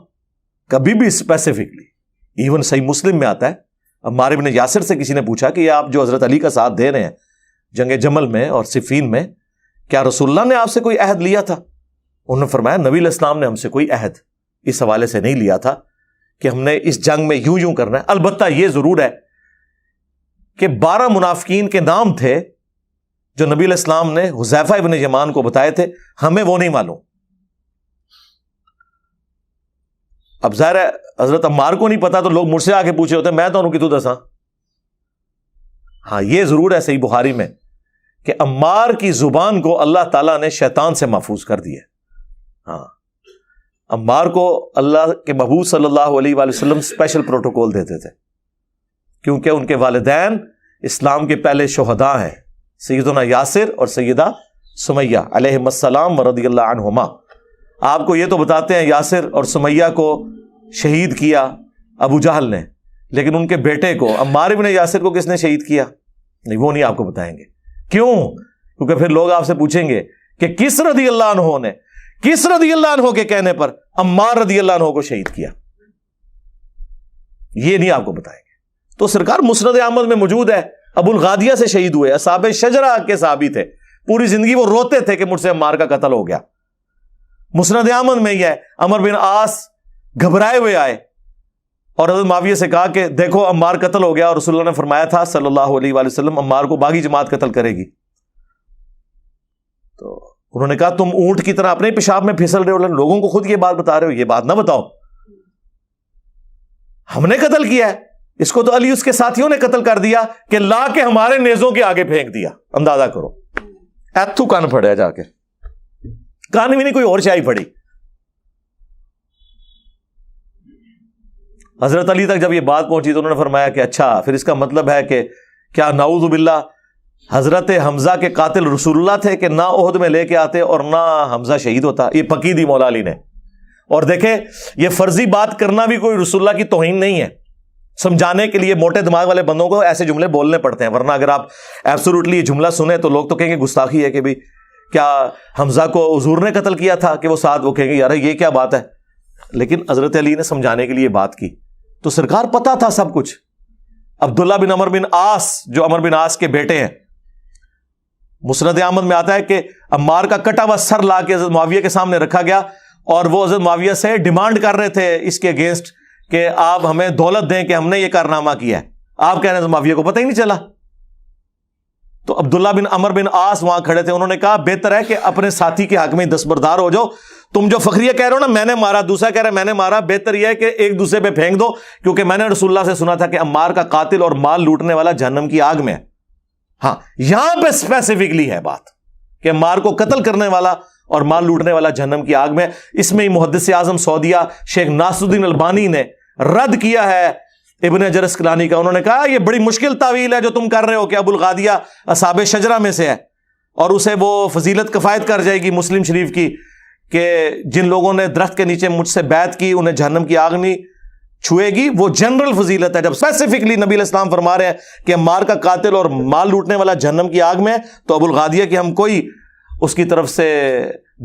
کبھی بھی اسپیسیفکلی، ایون صحیح مسلم میں آتا ہے، عمار بن یاسر سے کسی نے پوچھا کہ آپ جو حضرت علی کا ساتھ دے رہے ہیں جنگ جمل میں اور صفین میں، کیا رسول اللہ نے آپ سے کوئی عہد لیا تھا؟ انہوں نے فرمایا نبی علیہ السلام نے ہم سے کوئی عہد اس حوالے سے نہیں لیا تھا کہ ہم نے اس جنگ میں یوں یوں کرنا ہے. البتہ یہ ضرور ہے کہ 12 منافقین کے نام تھے جو نبی علیہ السلام نے حذیفہ ابن یمان کو بتائے تھے, ہمیں وہ نہیں معلوم. اب ظاہر ہے حضرت عمار کو نہیں پتا تو لوگ مجھ سے آ کے پوچھے ہوتے میں تو انہوں کی تو دساں. ہاں یہ ضرور ہے صحیح بخاری میں کہ عمار کی زبان کو اللہ تعالیٰ نے شیطان سے محفوظ کر دیا. ہاں عمار کو اللہ کے محبوب صلی اللہ علیہ وآلہ وسلم اسپیشل پروٹوکول دیتے تھے کیونکہ ان کے والدین اسلام کے پہلے شہداء ہیں, سیدنا یاسر اور سیدہ سمیہ علیہم السلام ورضی اللہ عنہما. آپ کو یہ تو بتاتے ہیں یاسر اور سمیہ کو شہید کیا ابو جہل نے, لیکن ان کے بیٹے کو عمار ابن یاسر کو کس نے شہید کیا؟ نہیں, وہ نہیں آپ کو بتائیں گے. کیوں؟ کیونکہ پھر لوگ آپ سے پوچھیں گے کہ کس رضی اللہ عنہ نے کس رضی اللہ عنہ کے کہنے پر عمار رضی اللہ عنہ کو شہید کیا, یہ نہیں آپ کو بتائیں گے. تو سرکار مسند احمد میں موجود ہے, ابو الغادیہ سے شہید ہوئے, اصحاب شجرہ کے صحابی تھے, پوری زندگی وہ روتے تھے کہ مجھ سے عمار کا قتل ہو گیا. مسند احمد میں ہی ہے, عمر بن عاص گھبرائے ہوئے آئے اور حضرت معاویہ سے کہا کہ دیکھو عمار قتل ہو گیا, اور رسول اللہ نے فرمایا تھا صلی اللہ علیہ وآلہ وسلم عمار کو باغی جماعت قتل کرے گی. تو انہوں نے کہا تم اونٹ کی طرح اپنے پیشاب میں پھسل رہے ہو, لوگوں کو خود یہ بات بتا رہے ہو, یہ بات نہ بتاؤ. ہم نے قتل کیا ہے, اس کو تو علی اس کے ساتھیوں نے قتل کر دیا کہ لا کے ہمارے نیزوں کے آگے پھینک دیا. اندازہ کرو, ایتھو کان پھڑیا جا کے, کان بھی نہیں کوئی اور شاہی پڑی. حضرت علی تک جب یہ بات پہنچی تو انہوں نے فرمایا کہ اچھا پھر اس کا مطلب ہے کہ کیا نعوذ باللہ حضرت حمزہ کے قاتل رسول اللہ تھے کہ نہ عہد میں لے کے آتے اور نہ حمزہ شہید ہوتا. یہ پکی دی مولا علی نے. اور دیکھیں یہ فرضی بات کرنا بھی کوئی رسول اللہ کی توہین نہیں ہے. سمجھانے کے لیے موٹے دماغ والے بندوں کو ایسے جملے بولنے پڑتے ہیں, ورنہ اگر آپ ایبسولوٹلی یہ جملہ سنیں تو لوگ تو کہیں گے گستاخی ہے کہ بھی کیا حمزہ کو حضور نے قتل کیا تھا کہ وہ ساتھ, وہ کہیں گے یار یہ کیا بات ہے. لیکن حضرت علی نے سمجھانے کے لیے بات کی تو سرکار پتا تھا سب کچھ. عبداللہ بن عمر بن عاص جو عمر بن عاص کے بیٹے ہیں, مسند احمد میں آتا ہے کہ عمار کا کٹا ہوا سر لا کے حضرت معاویہ کے سامنے رکھا گیا اور وہ حضرت معاویہ سے ڈیمانڈ کر رہے تھے اس کے اگینسٹ کہ آپ ہمیں دولت دیں کہ ہم نے یہ کارنامہ کیا ہے. آپ کہہ رہے ہیں معاویہ کو پتہ ہی نہیں چلا. تو عبداللہ بن عمر بن عاص وہاں کھڑے تھے, انہوں نے کہا بہتر ہے کہ اپنے ساتھی کے حق میں دستبردار ہو جاؤ. تم جو فخریہ کہہ رہے ہو نا میں نے مارا, دوسرا کہہ رہا ہے میں نے مارا, بہتر یہ ہے کہ ایک دوسرے پہ پھینک دو, کیونکہ میں نے رسول اللہ سے سنا تھا کہ عمار کا قاتل اور مال لوٹنے والا جہنم کی آگ میں ہے. ہاں یہاں پہ اسپیسیفکلی ہے بات کہ عمار کو قتل کرنے والا اور مال لوٹنے والا جہنم کی آگ میں. اس میں ہی محدث اعظم سعودیہ شیخ ناصر الدین البانی نے رد کیا ہے ابن حجر اسقلانی کا. انہوں نے کہا یہ بڑی مشکل تعویل ہے جو تم کر رہے ہو کہ ابو الغادیہ اصحاب شجرہ میں سے ہے اور اسے وہ فضیلت کفایت کر جائے گی مسلم شریف کی کہ جن لوگوں نے درخت کے نیچے مجھ سے بیعت کی انہیں جہنم کی آگ نہیں چھوئے گی. وہ جنرل فضیلت ہے. جب اسپیسیفکلی نبی علیہ السلام فرما رہے ہیں کہ عمار کا قاتل اور مال لوٹنے والا جہنم کی آگ میں ہے تو ابو الغادیہ کی ہم کوئی اس کی طرف سے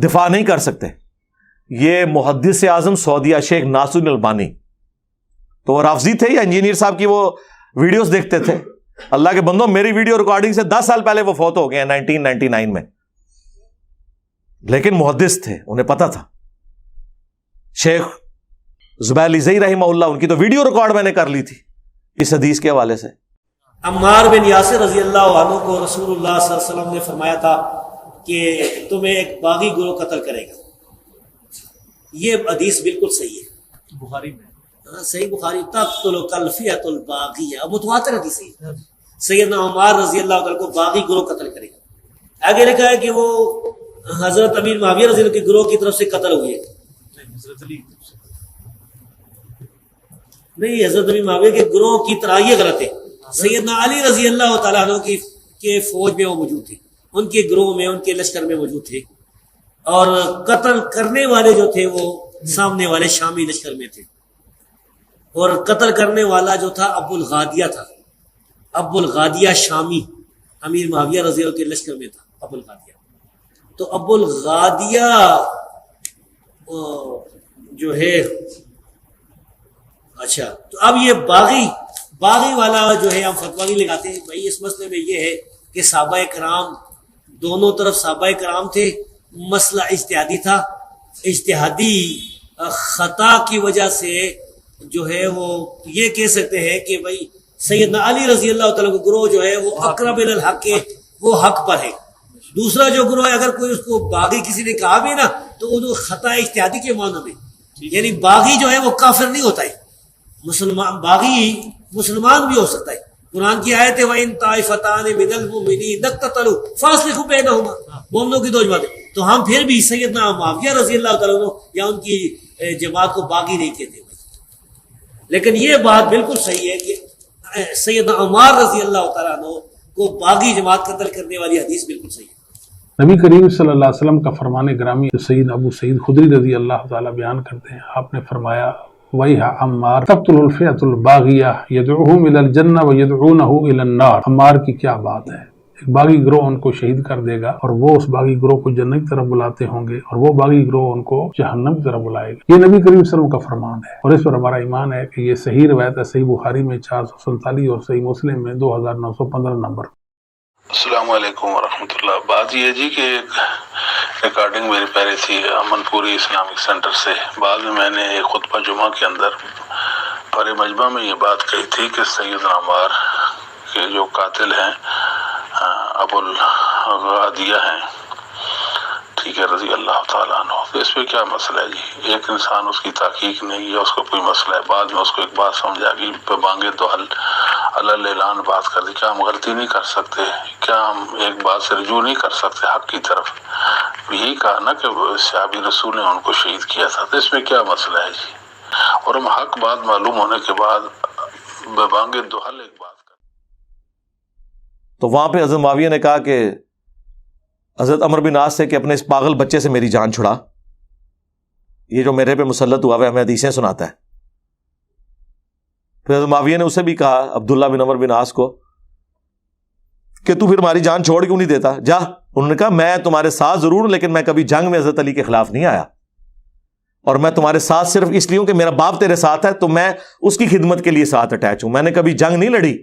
دفاع نہیں کر سکتے. یہ محدث اعظم سعودیہ شیخ ناصر الدین البانی تو وہ رافضی تھے یا انجینئر صاحب کی وہ ویڈیوز دیکھتے تھے. اللہ کے بندوں میری ویڈیو ریکارڈنگ سے 10 سال پہلے وہ فوت ہو گئے ہیں 1999 میں, لیکن محدث تھے, انہیں پتا تھا. شیخ زبیر علیزئی رحمہ اللہ ان کی تو ویڈیو ریکارڈ میں نے کر لی تھی اس حدیث کے حوالے سے. عمار بن یاسر رضی اللہ عنہ کو رسول اللہ صلی اللہ علیہ وسلم نے فرمایا تھا کہ تمہیں ایک باغی گروہ قتل کرے گا. یہ حدیث بالکل صحیح ہے, بخاری میں صحیح بخاری. تقتل الفئۃ الباغیہ, متواتر حدیث ہے. سیدنا عمار رضی اللہ عنہ کو باغی گروہ قتل کرے گا. آگے لکھا ہے کہ وہ حضرت امیر معاویہ رضی اللہ کے گروہ کی طرف سے قتل ہوئے. حضرت علی نہیں, حضرت امیر معاویہ کے گروہ کی طرح, یہ غلط ہے. سیدنا علی رضی اللہ تعالیٰ عنہ کے فوج میں وہ موجود تھے, ان کے گروہ میں, ان کے لشکر میں موجود تھے, اور قتل کرنے والے جو تھے وہ سامنے والے شامی لشکر میں تھے, اور قتل کرنے والا جو تھا ابو الغادیہ تھا. ابو الغادیہ شامی امیر معاویہ رضی اللہ کے لشکر میں تھا ابو الغادیہ. تو ابو الغادیہ جو ہے, اچھا تو اب یہ باغی والا جو ہے ہم فتویٰ نہیں لگاتے ہیں بھائی. اس مسئلے میں یہ ہے کہ صحابہ کرام دونوں طرف صحابہ کرام تھے, مسئلہ اجتہادی تھا, اجتہادی خطا کی وجہ سے جو ہے وہ یہ کہہ سکتے ہیں کہ بھائی سیدنا علی رضی اللہ تعالیٰ کا گروہ جو ہے وہ اقرب الی الحق کے وہ حق پر ہے. دوسرا جو گروہ ہے اگر کوئی اس کو باغی کسی نے کہا بھی نا تو وہ خطا اجتہادی کے معنی میں، یعنی باغی جو ہے وہ کافر نہیں ہوتا ہے، مسلمان باغی مسلمان بھی ہو سکتا ہے. قرآن کی آیت ہے وَإِن طَائِفَتَانِ مِنَ الْمُؤْمِنِينَ اقْتَتَلُوا فَأَصْلِحُوا بَيْنَهُمَا. مومنوں کی دو جماعتیں، تو ہم پھر بھی سیدنا معاویہ رضی اللہ تعالیٰ عنہ یا ان کی جماعت کو باغی نہیں کہتے. لیکن یہ بات بالکل صحیح ہے کہ سیدنا عمار رضی اللہ تعالیٰ عنہ کو باغی جماعت قتل کرنے والی حدیث بالکل صحیح ہے. نبی کریم صلی اللہ علیہ وسلم کا فرمان گرامی سید ابو سعید خدری رضی اللہ تعالیٰ بیان کرتے ہیں، آپ نے فرمایا وَيْحَ عَمَّارَ تَقْتُلُ الْفِئَةُ الْبَاغِيَةَ يَدْعُوهُمْ إِلَى الْجَنَّةِ وَيَدْعُونَهُ إِلَى النَّارِ. عمار کی کیا بات ہے، ایک باغی گروہ ان کو شہید کر دے گا اور وہ اس باغی گروہ کو جنت کی طرف بلاتے ہوں گے اور وہ باغی گروہ ان کو جہنم کی طرف بلائے گا. یہ نبی کریم صلی اللہ علیہ وسلم کا فرمان ہے اور اس پر ہمارا ایمان ہے کہ یہ صحیح روایت ہے، صحیح بخاری میں 447 اور صحیح مسلم میں 2915 نمبر. السلام علیکم ورحمۃ اللہ. بات یہ جی کہ ایک ریکارڈنگ میری پہلے تھی امن پوری اسلامک سینٹر سے. بعد میں نے ایک خطبہ جمعہ کے اندر پر مجمع میں یہ بات کہی تھی کہ سیدنا عمار کے جو قاتل ہیں ابو الغادیہ ہیں، ٹھیک ہے، رضی اللہ تعالیٰ عنہ. تو اس پہ کیا مسئلہ ہے جی؟ ایک انسان اس کی تحقیق نہیں ہے، اس کو کوئی مسئلہ ہے، بعد میں اس کو ایک بات سمجھ آ گئی پہ بانگے تو حل اللہ اعلان بات کر دی. کیا ہم غلطی نہیں کر سکتے؟ کیا ہم ایک بات سے رجوع نہیں کر سکتے حق کی طرف؟ یہی کہا نا کہ صحابی رسول نے ان کو شہید کیا تھا، تو اس میں کیا مسئلہ ہے جی؟ اور ہم حق بات معلوم ہونے کے بعد بے بانگے دو حل ایک بات کر. تو وہاں پہ حضرت معاویہ نے کہا کہ حضرت عمر بن عاص سے کہ اپنے اس پاگل بچے سے میری جان چھڑا، یہ جو میرے پہ مسلط ہوا ہے ہمیں حدیثیں سناتا ہے. پھر حضرت معاویہ نے اسے بھی کہا عبداللہ بن عمر بن عاص کو کہ تو پھر ہماری جان چھوڑ کیوں نہیں دیتا، جا. انہوں نے کہا میں تمہارے ساتھ ضرور ہوں لیکن میں کبھی جنگ میں حضرت علی کے خلاف نہیں آیا، اور میں تمہارے ساتھ صرف اس لیے ہوں کہ میرا باپ تیرے ساتھ ہے تو میں اس کی خدمت کے لیے ساتھ اٹیچ ہوں. میں نے کبھی جنگ نہیں لڑی،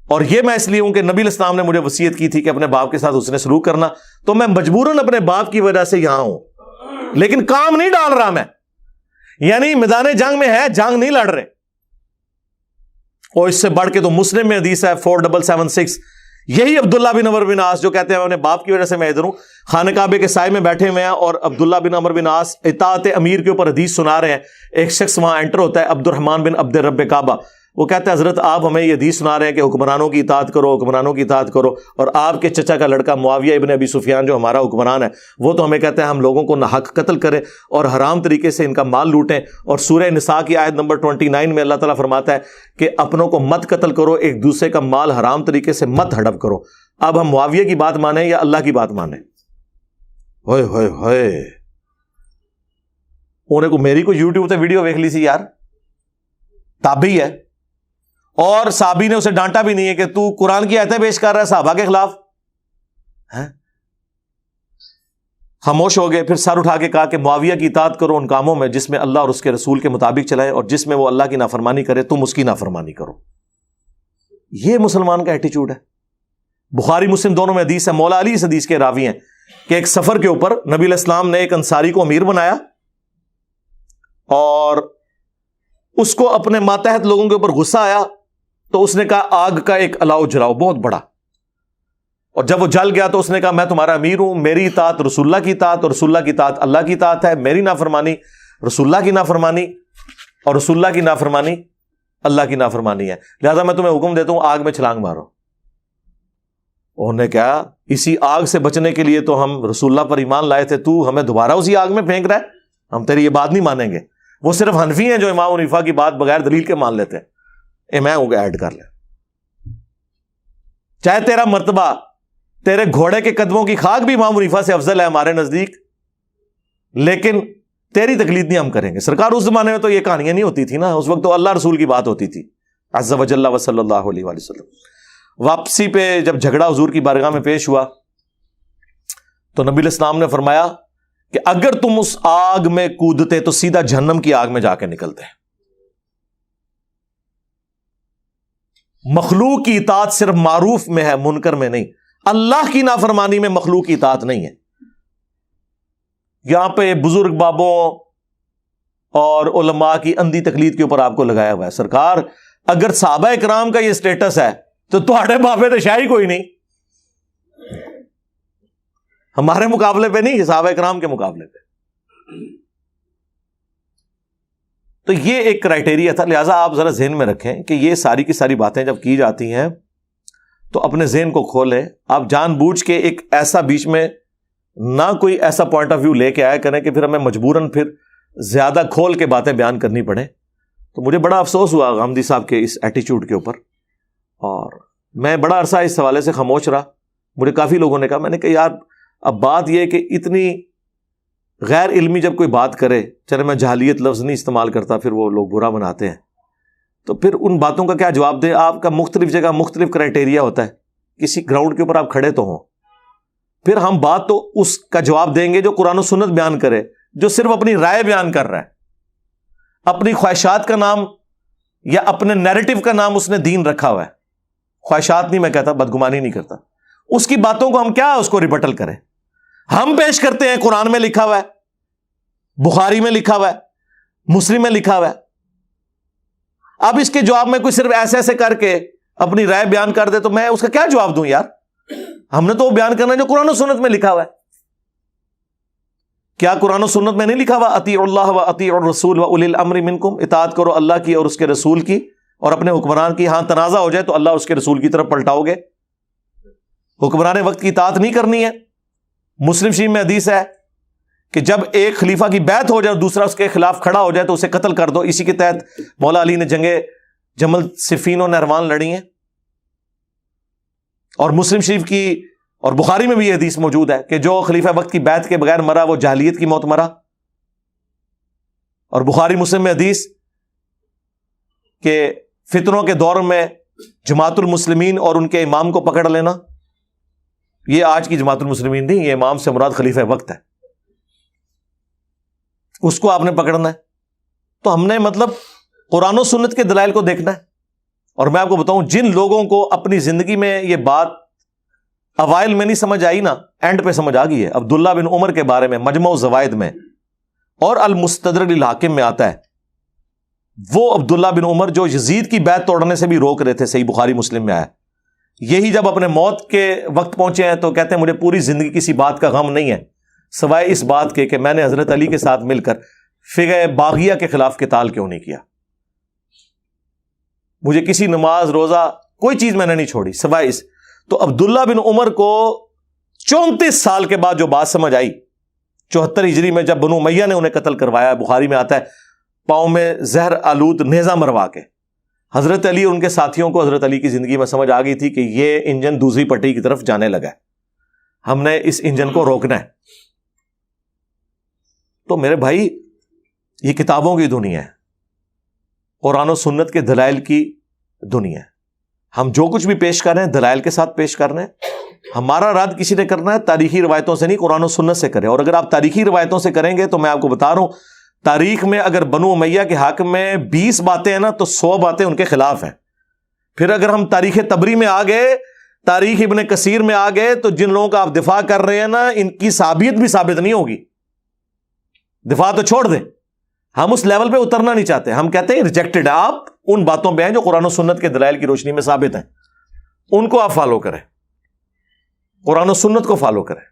اور یہ میں اس لیے ہوں کہ نبی علیہ السلام نے مجھے وصیت کی تھی کہ اپنے باپ کے ساتھ حسن سلوک کرنا، تو میں مجبوراً اپنے باپ کی وجہ سے یہاں ہوں، لیکن کام نہیں ڈال رہا میں، یعنی میدان جنگ میں ہے، جنگ نہیں لڑ رہے. اور اس سے بڑھ کے تو مسلم میں حدیث ہے 4776، یہی عبداللہ بن عمر بن عاص جو کہتے ہیں اپنے باپ کی وجہ سے میں ادھر ہوں، خانہ کعبے کے سائے میں بیٹھے ہوئے ہیں اور عبداللہ بن عمر بن عاص اطاعت امیر کے اوپر حدیث سنا رہے ہیں. ایک شخص وہاں انٹر ہوتا ہے عبد الرحمن بن عبد رب کعبہ، وہ کہتا ہے حضرت آپ ہمیں یہ حدیث سنا رہے ہیں کہ حکمرانوں کی اطاعت کرو، حکمرانوں کی اطاعت کرو، اور آپ کے چچا کا لڑکا معاویہ ابن ابی سفیان جو ہمارا حکمران ہے وہ تو ہمیں کہتا ہے ہم لوگوں کو ناحق قتل کریں اور حرام طریقے سے ان کا مال لوٹیں. اور سورہ نساء کی آیت نمبر 29 میں اللہ تعالیٰ فرماتا ہے کہ اپنوں کو مت قتل کرو، ایک دوسرے کا مال حرام طریقے سے مت ہڑپ کرو. اب ہم معاویہ کی بات مانیں یا اللہ کی بات مانیں؟ ہوئے ہوئے ہوئے، انہیں کو میری کو یوٹیوب تے ویڈیو دیکھ لی سی یار، تابعی ہے اور صحابی نے اسے ڈانٹا بھی نہیں ہے کہ تو قرآن کی آیتیں پیش کر رہا ہے صحابہ کے خلاف. خاموش ہو گئے. پھر سر اٹھا کے کہا کہ معاویہ کی اطاعت کرو ان کاموں میں جس میں اللہ اور اس کے رسول کے مطابق چلائے، اور جس میں وہ اللہ کی نافرمانی کرے تم اس کی نافرمانی کرو. یہ مسلمان کا ایٹیچیوڈ ہے. بخاری مسلم دونوں میں حدیث ہے، مولا علی اس حدیث کے راوی ہیں کہ ایک سفر کے اوپر نبی علیہ السلام نے ایک انصاری کو امیر بنایا اور اس کو اپنے ماتحت لوگوں کے اوپر غصہ آیا تو اس نے کہا آگ کا ایک الاؤ جلاؤ بہت بڑا، اور جب وہ جل گیا تو اس نے کہا میں تمہارا امیر ہوں، میری اطاعت رسول اللہ کی اطاعت اور رسول اللہ کی اطاعت اللہ کی اطاعت ہے، میری نافرمانی رسول اللہ کی نافرمانی اور رسول اللہ کی نافرمانی اللہ کی نافرمانی ہے، لہذا میں تمہیں حکم دیتا ہوں آگ میں چھلانگ مارو. انہوں نے کہا اسی آگ سے بچنے کے لیے تو ہم رسول اللہ پر ایمان لائے تھے، تو ہمیں دوبارہ اسی آگ میں پھینک رہا ہے، ہم تیری یہ بات نہیں مانیں گے. وہ صرف حنفی ہیں جو امام حنیفہ کی بات بغیر دلیل کے مان لیتے ہیں. میں ایڈ کر لیں، چاہے تیرا مرتبہ تیرے گھوڑے کے قدموں کی خاک بھی امام حنیفہ سے افضل ہے ہمارے نزدیک، لیکن تیری تقلید نہیں ہم کریں گے. سرکار اس زمانے میں تو یہ کہانیاں نہیں ہوتی تھی نا، اس وقت تو اللہ رسول کی بات ہوتی تھی عز و جل و صلی اللہ علیہ وآلہ وسلم. واپسی پہ جب جھگڑا حضور کی بارگاہ میں پیش ہوا تو نبی علیہ السلام نے فرمایا کہ اگر تم اس آگ میں کودتے تو سیدھا جہنم کی آگ میں جا کے نکلتے. مخلوق کی اطاعت صرف معروف میں ہے، منکر میں نہیں. اللہ کی نافرمانی میں مخلوق کی اطاعت نہیں ہے. یہاں پہ بزرگ بابوں اور علماء کی اندھی تقلید کے اوپر آپ کو لگایا ہوا ہے. سرکار اگر صحابہ کرام کا یہ سٹیٹس ہے تو تھوڑے بابے تو شاہی کوئی نہیں, ہمارے مقابلے پہ نہیں, صحابہ کرام کے مقابلے پہ. تو یہ ایک کرائٹیریا تھا. لہٰذا آپ ذرا ذہن میں رکھیں کہ یہ ساری کی ساری باتیں جب کی جاتی ہیں تو اپنے ذہن کو کھولیں. آپ جان بوجھ کے ایک ایسا بیچ میں نہ کوئی ایسا پوائنٹ آف ویو لے کے آیا کریں کہ پھر ہمیں مجبوراً پھر زیادہ کھول کے باتیں بیان کرنی پڑیں. تو مجھے بڑا افسوس ہوا غامدی صاحب کے اس ایٹیچیوڈ کے اوپر, اور میں بڑا عرصہ اس حوالے سے خاموش رہا. مجھے کافی لوگوں نے کہا, میں نے کہا یار اب بات یہ کہ اتنی غیر علمی جب کوئی بات کرے, چلے میں جہالیت لفظ نہیں استعمال کرتا, پھر وہ لوگ برا مناتے ہیں, تو پھر ان باتوں کا کیا جواب دیں. آپ کا مختلف جگہ مختلف کرائٹیریا ہوتا ہے, کسی گراؤنڈ کے اوپر آپ کھڑے تو ہوں, پھر ہم بات تو اس کا جواب دیں گے جو قرآن و سنت بیان کرے, جو صرف اپنی رائے بیان کر رہا ہے, اپنی خواہشات کا نام یا اپنے نیریٹو کا نام اس نے دین رکھا ہوا ہے. خواہشات نہیں میں کہتا, بدگمانی نہیں کرتا, اس کی باتوں کو ہم کیا اس کو ریبٹل کریں. ہم پیش کرتے ہیں قرآن میں لکھا ہوا ہے, بخاری میں لکھا ہوا ہے, مسلم میں لکھا ہوا ہے. اب اس کے جواب میں کوئی صرف ایسے ایسے کر کے اپنی رائے بیان کر دے تو میں اس کا کیا جواب دوں یار. ہم نے تو وہ بیان کرنا ہے جو قرآن و سنت میں لکھا ہوا ہے. کیا قرآن و سنت میں نہیں لکھا ہوا اطیعوا اللہ و اطیعوا الرسول و اولی الامر منکم, اطاعت کرو اللہ کی اور اس کے رسول کی اور اپنے حکمران کی. ہاں تنازع ہو جائے تو اللہ اور اس کے رسول کی طرف پلٹاؤ گے, حکمران وقت کی اطاعت نہیں کرنی ہے. مسلم شریف میں حدیث ہے کہ جب ایک خلیفہ کی بیعت ہو جائے اور دوسرا اس کے خلاف کھڑا ہو جائے تو اسے قتل کر دو. اسی کے تحت مولا علی نے جنگ جمل صفین و نہروان لڑی ہیں. اور مسلم شریف کی اور بخاری میں بھی یہ حدیث موجود ہے کہ جو خلیفہ وقت کی بیعت کے بغیر مرا وہ جاہلیت کی موت مرا. اور بخاری مسلم میں حدیث کہ فتنوں کے دور میں جماعت المسلمین اور ان کے امام کو پکڑ لینا, یہ آج کی جماعت المسلمین نہیں, یہ امام سے مراد خلیفہ وقت ہے, اس کو آپ نے پکڑنا ہے. تو ہم نے مطلب قرآن و سنت کے دلائل کو دیکھنا ہے. اور میں آپ کو بتاؤں, جن لوگوں کو اپنی زندگی میں یہ بات اوائل میں نہیں سمجھ آئی نا, اینڈ پہ سمجھ آ گئی ہے. عبداللہ بن عمر کے بارے میں مجمع الزوائد میں اور المستدرک للحاکم میں آتا ہے, وہ عبداللہ بن عمر جو یزید کی بیعت توڑنے سے بھی روک رہے تھے, صحیح بخاری مسلم میں آیا. یہی جب اپنے موت کے وقت پہنچے ہیں تو کہتے ہیں مجھے پوری زندگی کسی بات کا غم نہیں ہے سوائے اس بات کے کہ میں نے حضرت علی کے ساتھ مل کر فقہ باغیہ کے خلاف قتال کیوں نہیں کیا. مجھے کسی نماز روزہ کوئی چیز میں نے نہیں چھوڑی سوائے اس. تو عبداللہ بن عمر کو 34 سال کے بعد جو بات سمجھ آئی, 74 ہجری میں جب بنو امیہ نے انہیں قتل کروایا, بخاری میں آتا ہے پاؤں میں زہر آلود نیزہ مروا کے, حضرت علی اور ان کے ساتھیوں کو حضرت علی کی زندگی میں سمجھ آ گئی تھی کہ یہ انجن دوسری پٹی کی طرف جانے لگا ہے, ہم نے اس انجن کو روکنا ہے. تو میرے بھائی یہ کتابوں کی دنیا ہے, قرآن و سنت کے دلائل کی دنیا ہے. ہم جو کچھ بھی پیش کر رہے ہیں دلائل کے ساتھ پیش کر رہے ہیں. ہمارا رد کسی نے کرنا ہے تاریخی روایتوں سے نہیں, قرآن و سنت سے کرے. اور اگر آپ تاریخی روایتوں سے کریں گے تو میں آپ کو بتا رہا ہوں, تاریخ میں اگر بنو امیہ کے حق میں 20 باتیں ہیں نا تو 100 باتیں ان کے خلاف ہیں. پھر اگر ہم تاریخ تبری میں آ گئے, تاریخ ابن کثیر میں آ گئے, تو جن لوگوں کا آپ دفاع کر رہے ہیں نا ان کی ثابت بھی ثابت نہیں ہوگی. دفاع تو چھوڑ دیں, ہم اس لیول پہ اترنا نہیں چاہتے. ہم کہتے ہیں ریجیکٹڈ. آپ ان باتوں پہ ہیں جو قرآن و سنت کے دلائل کی روشنی میں ثابت ہیں, ان کو آپ فالو کریں, قرآن و سنت کو فالو کریں.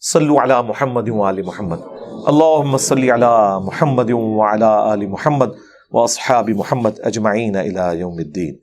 صلو علی محمد و آل محمد, اللہم صلی علی محمد و علی آل محمد و اصحاب محمد اجمعین الی یوم الدین.